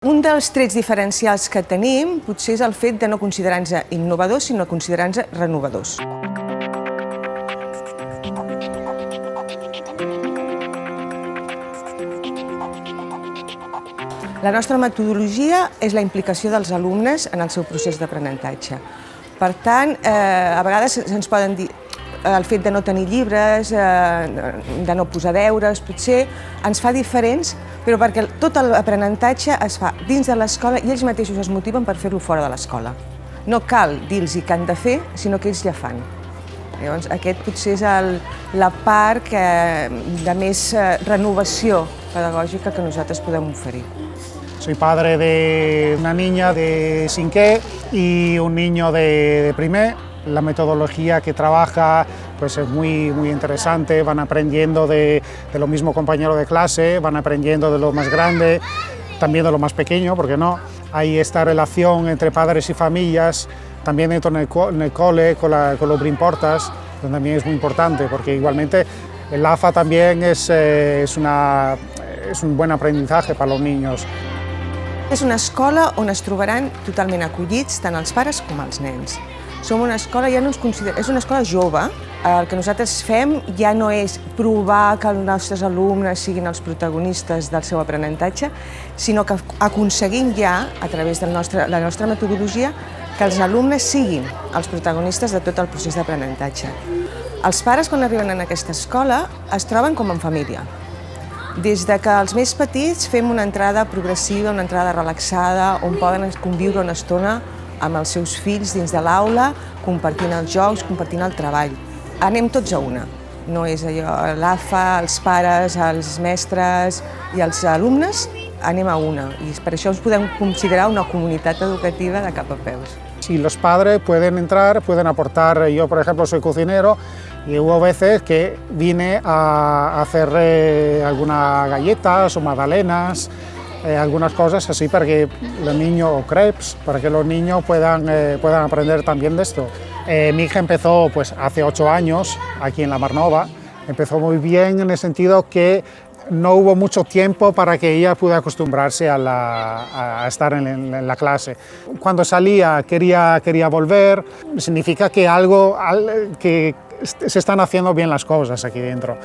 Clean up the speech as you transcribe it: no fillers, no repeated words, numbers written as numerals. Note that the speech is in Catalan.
Un dels trets diferencials que tenim potser és el fet de no considerar-nos innovadors, sinó considerar-nos renovadors. La nostra metodologia és la implicació dels alumnes en el seu procés d'aprenentatge. Per tant, a vegades ens poden dir el fet de no tenir llibres, de no posar deures, potser ens fa diferents, però perquè tot l'aprenentatge es fa dins de l'escola i ells mateixos es motiven per fer-lo fora de l'escola. No cal dir-los què han de fer, sinó que ells ja fan. Llavors, aquest potser és la part de més renovació pedagògica que nosaltres podem oferir. Soy padre de una niña de 5è y un niño de primer. La metodología que trabaja pues es muy interesante, van aprendiendo de lo mismo compañero de clase, van aprendiendo de lo más grande, también de lo más pequeño, ¿por qué no? Hay esta relación entre padres y familias, también dentro en el cole, con los Brimportas, donde también es muy importante, porque igualmente el AFA también es un buen aprendizaje para los niños. És una escola on es trobaran totalment acollits tant els pares com els nens. Som una escola, és una escola jove. El que nosaltres fem ja no és provar que els nostres alumnes siguin els protagonistes del seu aprenentatge, sinó que aconseguim ja, a través de la nostra metodologia, que els alumnes siguin els protagonistes de tot el procés d'aprenentatge. Els pares, quan arriben a aquesta escola, es troben com en família. Des de que els més petits fem una entrada progressiva, una entrada relaxada, on poden conviure una estona amb els seus fills dins de l'aula, compartint els jocs, compartint el treball. Anem tots a una. No és allò, l'AFA, els pares, els mestres i els alumnes, anem a una. I per això ens podem considerar una comunitat educativa de cap a peus. Si los padres pueden entrar, pueden aportar. Yo, por ejemplo, soy cocinero y hubo veces que vine a hacer algunas galletas o magdalenas, algunas cosas así para que los niños, o crepes, para que los niños puedan aprender también de esto. Mi hija empezó pues, hace 8 años aquí en la Mar Nova, empezó muy bien en el sentido que no hubo mucho tiempo para que ella pudiera acostumbrarse a estar en la clase. Cuando salía quería volver, significa que se están haciendo bien las cosas aquí dentro.